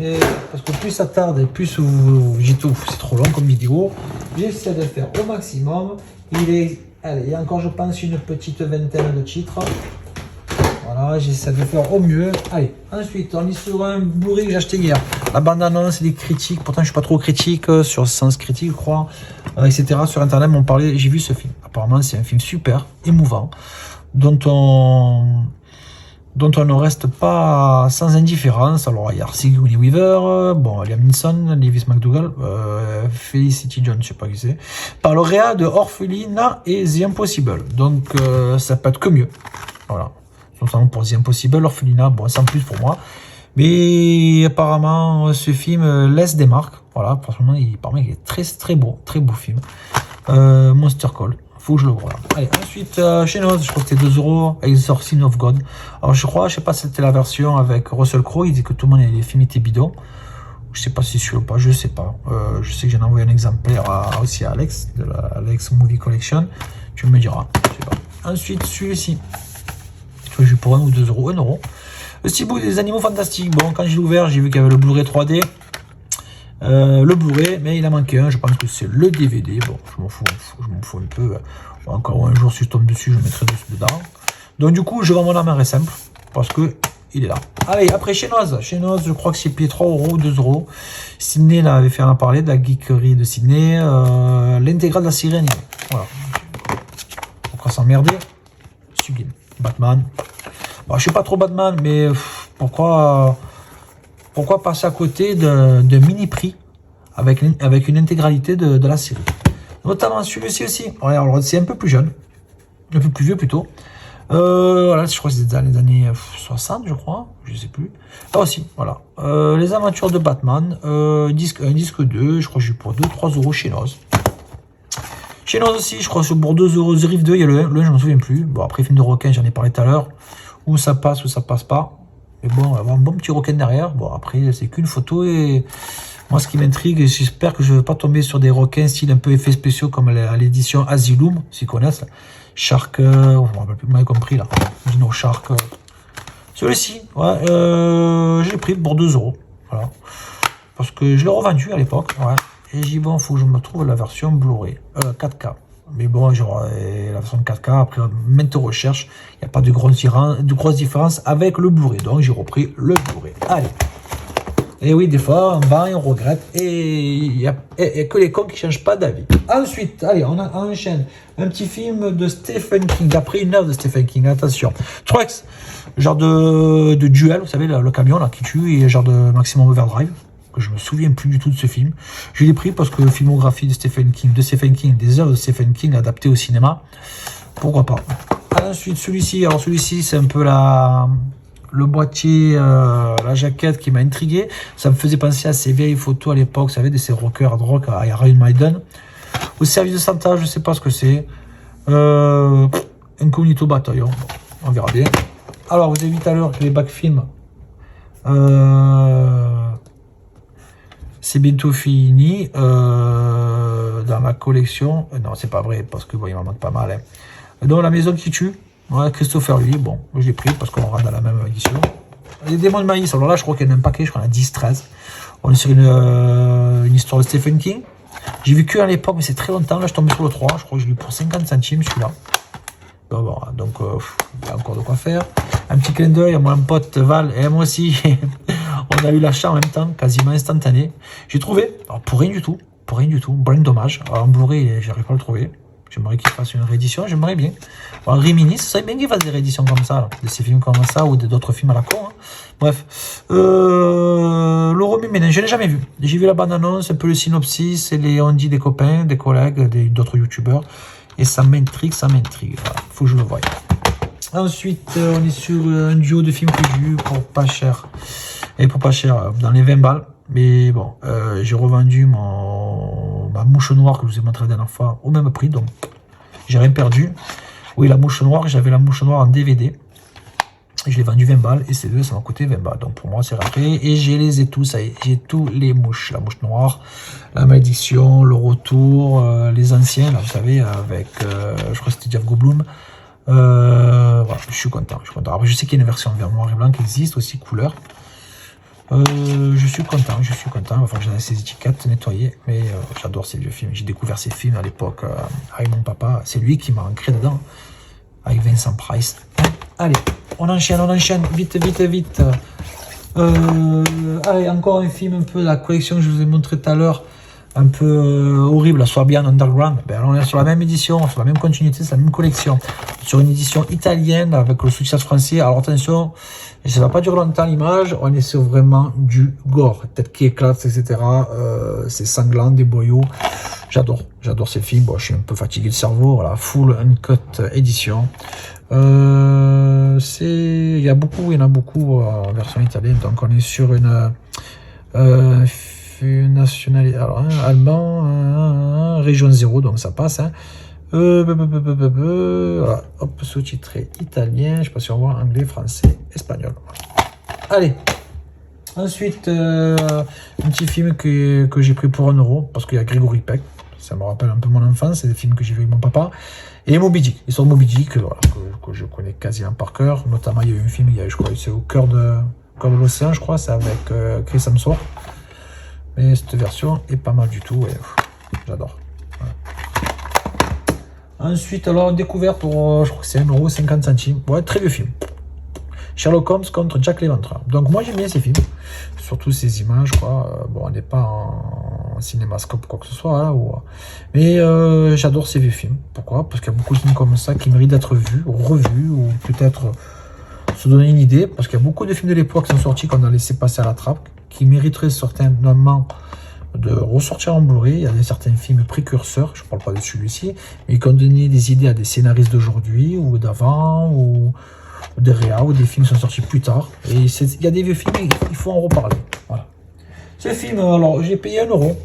parce que plus ça tarde et plus c'est trop long comme vidéo. J'essaie de faire au maximum. Allez, il y a encore je pense une petite vingtaine de titres. Voilà, j'essaie de faire au mieux. Allez, ensuite on est sur un Blu-ray que j'ai acheté hier. La bande-annonce, des critiques, pourtant je suis pas trop critique, sur Sens Critique je crois, etc. Sur internet m'ont parlé, j'ai vu ce film. Apparemment c'est un film super, émouvant, dont on ne reste pas sans indifférence. Alors il y a Sigourney Weaver, bon, Liam Neeson, Lewis McDougall, Felicity Jones, je sais pas qui c'est, par le réa de Orphelina et The Impossible. Donc ça peut être que mieux. Voilà. Notamment pour The Impossible, Orphelina, bon, sans plus pour moi. Mais apparemment, ce film laisse des marques. Voilà, franchement, il est très beau film. Monster Call. Faut que je le vois. Allez, ensuite, chez Noz, je crois que c'était 2 €, Exorcism of God. Alors, je sais pas si c'était la version avec Russell Crowe, il dit que tout le monde, les films étaient bidons. Je sais pas si c'est sûr ou pas, je sais pas. Je sais que j'en ai envoyé un exemplaire aussi à Alex, de la Alex Movie Collection. Tu me diras, je sais pas. Ensuite, celui-ci. Je vais pour 1 ou 2 €, 1 €. Le Steelbook des animaux fantastiques. Bon, quand j'ai ouvert, j'ai vu qu'il y avait le Blu-ray 3D. Le Blu-ray, mais il a manqué un. Je pense que c'est le DVD. Bon, je m'en fous un peu. Encore un jour, si je tombe dessus, je mettrai dedans. Donc, du coup, je vends mon âme simple parce que il est là. Allez, après, chez Noz, je crois que c'est payé 3 € ou 2 €. Sydney, là, avait fait en parler de la geekerie de Sydney. L'intégrale de la série animée. Voilà. Pourquoi s'emmerder? Sublime. Batman. Bon, je suis pas trop Batman, mais pourquoi passer à côté d'un mini-prix avec une intégralité de la série. Notamment celui-ci aussi. Alors, c'est un peu plus jeune, un peu plus vieux plutôt. Voilà, je crois que c'est dans les années 60, je crois, je sais plus. Là aussi, voilà. Les aventures de Batman, disque 1, disque 2, je crois que j'ai pour 2-3 € chez Noz. Chez Noz aussi, je crois que pour 2 € The Rift 2, il y a le 1, je ne me souviens plus. Bon, après, film de requin, j'en ai parlé tout à l'heure. Où ça passe, où ça passe pas. Mais bon, avoir un bon petit requin derrière. Bon, après, c'est qu'une photo et moi, ce qui m'intrigue, et j'espère que je ne vais pas tomber sur des requins style un peu effets spéciaux comme à l'édition Asylum, s'ils connaissent. Shark, vous m'avez compris là. Dino Shark. Celui-ci, ouais, j'ai pris pour 2 €. Voilà. Parce que je l'ai revendu à l'époque. Ouais. Et j'ai dit, bon, il faut que je me trouve la version Blu-ray 4K. Mais bon, genre, la version 4K, après maintes recherches, il n'y a pas de grosse différence avec le Blu-ray. Donc, j'ai repris le Blu-ray. Allez. Et oui, des fois, on va et on regrette. Et il n'y a que les cons qui ne changent pas d'avis. Ensuite, allez, on enchaîne. Un petit film de Stephen King, d'après une œuvre de Stephen King. Attention. Trucks, genre de duel, vous savez, le camion là qui tue, et genre de Maximum Overdrive. Je me souviens plus du tout de ce film. Je l'ai pris parce que la filmographie de Stephen King, des œuvres de Stephen King adaptées au cinéma, pourquoi pas. Ensuite, celui-ci, alors celui-ci, c'est un peu le boîtier, la jaquette qui m'a intrigué. Ça me faisait penser à ces vieilles photos à l'époque, vous savez, de ces rockers hard rock à Iron Maiden. Au service de Santa, je sais pas ce que c'est. Incognito Bataillon, on verra bien. Alors, vous avez vu tout à l'heure que les backfilms, c'est bientôt fini dans la collection. Non, c'est pas vrai, parce que bon, il m'en manque pas mal. Hein. Donc, La Maison qui tue, ouais, Christopher Lee. Bon, je l'ai pris parce qu'on rentre dans la même édition. Les Démons de Maïs, alors là, je crois qu'il y en a un paquet, je crois qu'il y en a 10, 13. On est sur une histoire de Stephen King. J'ai vu que à l'époque, mais c'est très longtemps. Là, je tombe sur le 3. Je crois que je l'ai eu pour 50 centimes, celui-là. Bon, donc, il y a encore de quoi faire. Un petit clin d'œil à mon pote Val et moi aussi. On a eu l'achat en même temps, quasiment instantané. J'ai trouvé, alors pour rien du tout, bon dommage. Alors en Blu-ray, j'arrive pas à le trouver. J'aimerais qu'il fasse une réédition, j'aimerais bien. Alors Rimini, ce serait bien qu'il fasse des rééditions comme ça, là, de ces films comme ça ou d'autres films à la con. Hein. Bref, le remue ménage, je l'ai jamais vu. J'ai vu la bande-annonce, un peu le synopsis, et les on dit des copains, des collègues, d'autres youtubeurs. Et ça m'intrigue. Voilà, faut que je le voie. Ensuite, on est sur un duo de films que j'ai eu pour pas cher. Et pour pas cher, dans les 20 balles. Mais bon, j'ai revendu ma mouche noire que je vous ai montré la dernière fois au même prix. Donc, j'ai rien perdu. Oui, la mouche noire, j'avais la mouche noire en DVD. Je l'ai vendu 20 balles et ces deux, ça m'a coûté 20 balles. Donc pour moi, c'est raté. Et j'ai les et tout, ça y est, j'ai tous les mouches. La mouche noire, la malédiction, le retour, les anciens, là, vous savez, avec, je crois que c'était Jeff Goldblum. Voilà, je suis content. Après, je sais qu'il y a une version en noir et blanc qui existe aussi, couleur. Je suis content, enfin j'ai ces étiquettes nettoyées, mais j'adore ces vieux films, j'ai découvert ces films à l'époque avec mon papa, c'est lui qui m'a ancré dedans, avec Vincent Price. Allez, on enchaîne, vite. Allez, encore un film un peu de la collection que je vous ai montré tout à l'heure, un peu horrible, la Swabian Underground. Ben, on est sur la même édition, sur la même continuité, c'est la même collection. Sur une édition italienne avec le sous-titre français. Alors attention, ça va pas durer longtemps l'image, on est sur vraiment du gore, tête qui éclate, etc. C'est sanglant, des boyaux. J'adore ces films. Bon, je suis un peu fatigué le cerveau. Voilà, full uncut édition. Il y en a beaucoup en version italienne. Donc on est sur une nationalité, alors allemand, région 0, donc ça passe. Voilà, hop, sous-titré italien. Je sais pas si on voit anglais, français, espagnol. Allez. Ensuite, un petit film que j'ai pris pour 1 €, parce qu'il y a Grégory Peck. Ça me rappelle un peu mon enfance, c'est des films que j'ai vu avec mon papa. Et Moby Dick, l'histoire de Moby Dick, voilà, que je connais quasiment par cœur. Notamment, il y a eu un film, je crois, c'est au cœur de l'océan, je crois, c'est avec Chris Hemsworth. Mais cette version est pas mal du tout, et j'adore. Voilà. Ensuite, alors, découvert pour, je crois que c'est 1,50 €. Ouais, très vieux film. Sherlock Holmes contre Jack l'Éventreur. Donc moi j'aime bien ces films, surtout ces images, quoi. Bon, on n'est pas en cinémascope quoi que ce soit, hein, mais j'adore ces vieux films. Pourquoi? Parce qu'il y a beaucoup de films comme ça qui méritent d'être vus, ou revus, ou peut-être se donner une idée, parce qu'il y a beaucoup de films de l'époque qui sont sortis qu'on a laissé passer à la trappe, qui mériteraient certainement de ressortir en Blu-ray. Il y a certains films précurseurs, je ne parle pas de celui-ci, mais qui ont donné des idées à des scénaristes d'aujourd'hui, ou d'avant, ou des réa, ou des films qui sont sortis plus tard. Et il y a des vieux films, il faut en reparler. Voilà. Ce film, alors j'ai payé 1 €.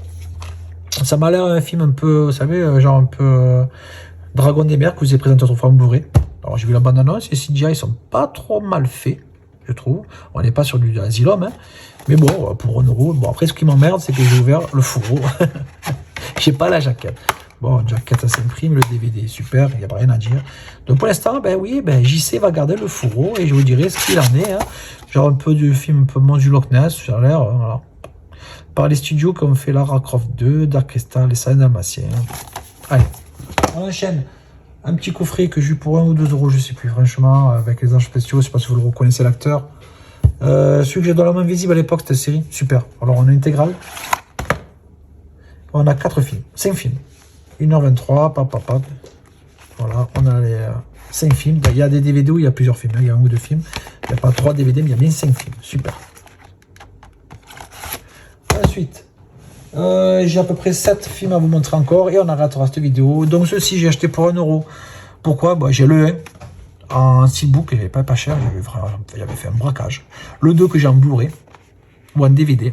Ça m'a l'air un film un peu, vous savez, genre un peu Dragon des mers que vous avez présenté autrefois en Blu-ray. Alors j'ai vu la bande-annonce, les CGI ils sont pas trop mal faits, je trouve. On n'est pas sur du Asylum, hein. Mais bon, pour 1 €. Bon, après ce qui m'emmerde, c'est que j'ai ouvert le fourreau. J'ai pas la jaquette. Bon, jaquette, ça s'imprime, le DVD est super, il n'y a rien à dire. Donc pour l'instant, ben oui, JC va garder le fourreau et je vous dirai ce qu'il en est. Hein. Genre un peu du film, un peu moins du Loch Ness, ça a l'air, voilà. Par les studios qui ont fait Lara Croft 2, Dark Crystal, les Silent Dalmatiens. Allez, on enchaîne. Un petit coffret que j'ai eu pour 1 ou 2 €, je sais plus, franchement, avec les anges spéciaux, je sais pas si vous le reconnaissez l'acteur. Celui que j'ai dans la main visible à l'époque, c'était série, super. Alors on a intégrale. On a 4 films, 5 films. 1h23, pap. Voilà, on a les 5 films. Il y a des DVD où il y a plusieurs films. Il y a 1 ou 2 films. Il n'y a pas 3 DVD, mais il y a bien 5 films. Super. Ensuite, j'ai à peu près 7 films à vous montrer encore et on arrêtera cette vidéo. Donc ceci, j'ai acheté pour 1 €. Pourquoi? J'ai le 1 en steelbook, il n'avait pas cher. J'avais fait un braquage. Le 2 que j'ai en Blu-ray ou en DVD.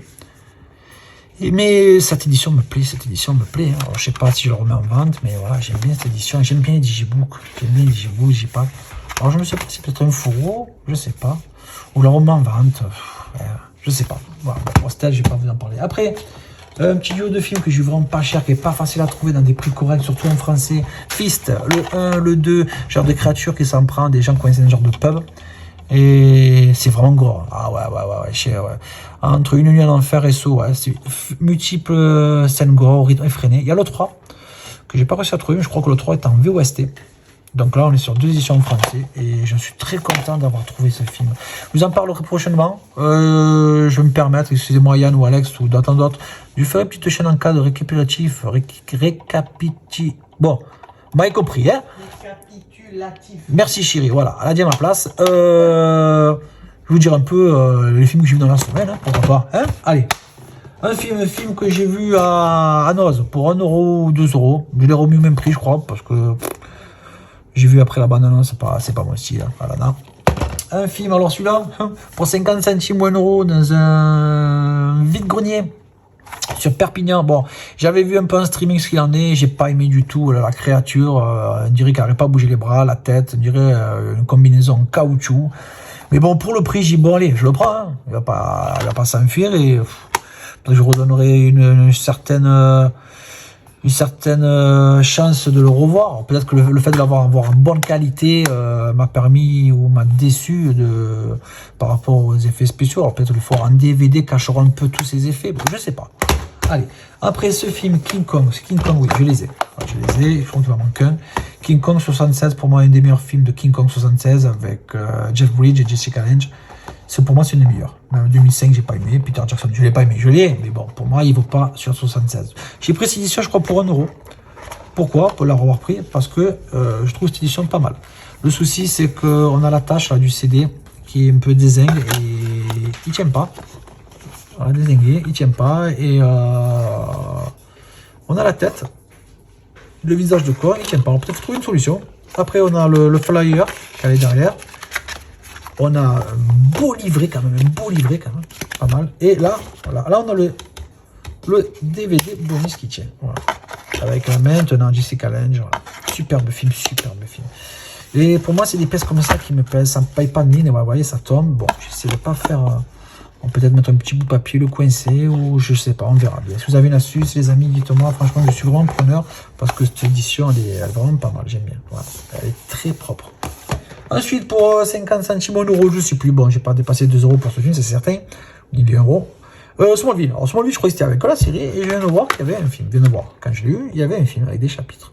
Mais cette édition me plaît, hein. Alors, je sais pas si je le remets en vente, mais voilà, j'aime bien cette édition, j'aime bien les digibooks, digipack. Alors je ne sais pas si c'est peut-être un fourreau, je sais pas, ou le remet en vente, je sais pas. Voilà, pour ce tel, je vais pas vous en parler. Après, un petit duo de films que j'ai vraiment pas cher, qui est pas facile à trouver dans des prix corrects, surtout en français. Fist, le 1, le 2, genre de créatures qui s'en prend, des gens qui connaissent un genre de pub. Et c'est vraiment gros. Ah ouais. Entre Une nuit en enfer et Saut, ouais, c'est multiples scènes gros, au rythme effréné. Il y a le 3, que j'ai pas réussi à trouver, mais je crois que le 3 est en VOST. Donc là, on est sur 2 éditions en français, et je suis très content d'avoir trouvé ce film. Je vous en parlerai prochainement. Je vais me permettre, excusez-moi Yann ou Alex ou d'autres, de faire une petite chaîne en cas de récapitulatif. Bon, vous m'avez compris, hein? Merci chérie, voilà, elle a dit à ma place. Je vais vous dire un peu les films que j'ai vu dans la semaine, hein, pourquoi pas, hein. Allez, un film que j'ai vu à Noz pour 1 € ou 2 €. Je l'ai remis au même prix, je crois, parce que j'ai vu après la bande-annonce, c'est pas mon style, hein. Voilà. Un film, alors celui-là, pour 50 centimes ou 1 € dans un vide-grenier. Sur Perpignan, bon, j'avais vu un peu en streaming ce qu'il en est, j'ai pas aimé du tout la créature, on dirait qu'elle n'arrive pas à bouger les bras, la tête, on dirait une combinaison en caoutchouc. Mais bon, pour le prix, j'ai dit bon allez, je le prends, hein. Il va pas s'enfuir et je redonnerai une certaine une certaine chance de le revoir. Peut-être que le fait de l'avoir en bonne qualité m'a permis ou m'a déçu par rapport aux effets spéciaux. Alors peut-être que le fort en DVD cachera un peu tous ces effets. Bon, je sais pas. Allez, après ce film King Kong, oui, je les ai. Je les ai, je crois qu'il m'en manque un. King Kong 76, pour moi, un des meilleurs films de King Kong 76 avec Jeff Bridges et Jessica Lange. Pour moi, c'est une des meilleures. Même 2005, j'ai pas aimé. Peter Jackson, je l'ai pas aimé, je l'ai. Mais bon, pour moi, il vaut pas sur 76. J'ai pris cette édition, je crois, pour 1 €. Pourquoi? Pour l'avoir pris, parce que je trouve cette édition pas mal. Le souci, c'est qu'on a la tâche là, du CD qui est un peu dézingue et il tient pas. Voilà, dézingué, il tient pas. Et on a la tête, le visage de corps, il tient pas. On peut peut-être trouver une solution. Après, on a le flyer qui est derrière. On a un beau livret quand même, pas mal. Et là, voilà, là on a le DVD bonus qui tient. Voilà. Avec maintenant Jessica Lange, voilà. Superbe film. Et pour moi, c'est des pièces comme ça qui me plaisent. Ça ne paye pas de mine, et vous voyez, ça tombe. Bon, j'essaie de pas faire. On peut peut-être mettre un petit bout de papier, le coincer, ou je sais pas, on verra bien. Si vous avez une astuce, les amis, dites-moi. Franchement, je suis vraiment preneur parce que cette édition, elle est vraiment pas mal. J'aime bien. Voilà. Elle est très propre. Ensuite, pour 50 centimes, 1 €, je ne sais plus. Bon, j'ai pas dépassé 2 € pour ce film, c'est certain. On dit 1 €. Smallville. Alors, Smallville, je croyais que c'était avec la série. Et je viens de voir qu'il y avait un film. Je viens de voir. Quand je l'ai eu, il y avait un film avec des chapitres.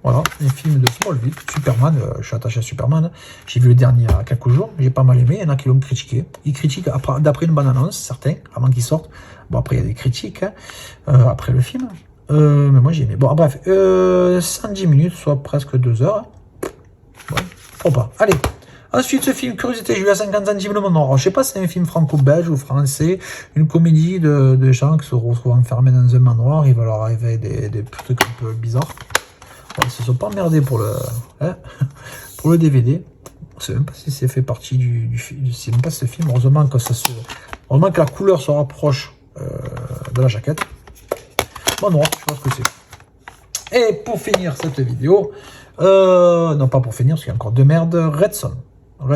Voilà, un film de Smallville. Superman. Je suis attaché à Superman. J'ai vu le dernier il y a quelques jours. J'ai pas mal aimé. Il y en a qui l'ont critiqué. Ils critiquent d'après une bonne annonce, certains, avant qu'ils sortent. Bon, après, il y a des critiques. Hein, après le film. Mais moi, j'ai aimé. Bon, bref. 110 minutes, soit presque 2 heures. Ouais. Pas. Allez. Ensuite, ce film, Curiosité, j'ai eu à 50 centimes le moment. Alors, je sais pas si c'est un film franco-belge ou français, une comédie de gens qui se retrouvent enfermés dans un manoir, il va leur arriver des trucs un peu bizarres. Bon, ils se sont pas emmerdés pour le DVD. Je sais même pas si c'est fait partie du film. Je sais même pas si ce film. Heureusement que la couleur se rapproche de la jaquette. Manoir, je sais pas ce que c'est. Et pour finir cette vidéo, non pas pour finir parce qu'il y a encore deux merdes. Red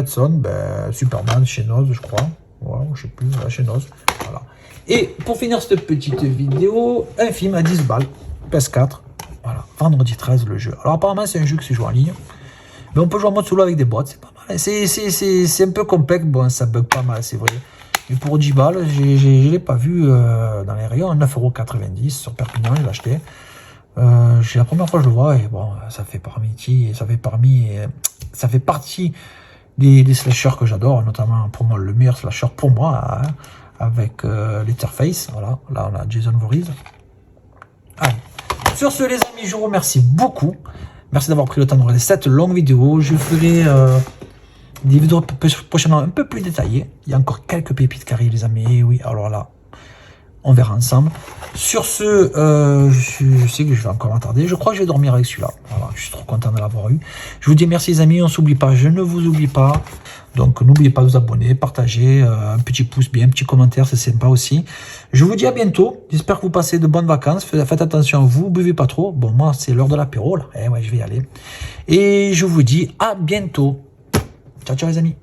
Son, ben, Superman chez Noz, je crois. Ouais, je sais plus, chez Noz. Voilà. Et pour finir cette petite vidéo, un film à 10 balles, PS4. Voilà, vendredi 13 le jeu. Alors apparemment c'est un jeu qui se joue en ligne. Mais on peut jouer en mode solo avec des bots, c'est pas mal. C'est un peu complexe, bon ça bug pas mal, c'est vrai. Mais pour 10 balles, je l'ai pas vu dans les rayons, 9,90 € sur Perpignan, je l'ai acheté. C'est la première fois que je le vois et bon, ça fait partie des slashers que j'adore, notamment pour moi le meilleur slasher pour moi, hein, avec Letterface. Voilà, là on a Jason Voorhees. Allez. Sur ce les amis, je vous remercie beaucoup. Merci d'avoir pris le temps de regarder cette longue vidéo. Je ferai des vidéos prochainement un peu plus détaillées. Il y a encore quelques pépites qui arrivent les amis. Et oui, alors là, on verra ensemble. Sur ce, je sais que je vais encore m'attarder. Je crois que je vais dormir avec celui-là. Voilà, je suis trop content de l'avoir eu. Je vous dis merci les amis, on ne s'oublie pas, je ne vous oublie pas. Donc n'oubliez pas de vous abonner, partager, un petit pouce bien, un petit commentaire, c'est sympa aussi. Je vous dis à bientôt. J'espère que vous passez de bonnes vacances. Faites attention à vous, buvez pas trop. Bon, moi, c'est l'heure de l'apéro là. Eh ouais, je vais y aller. Et je vous dis à bientôt. Ciao, ciao les amis.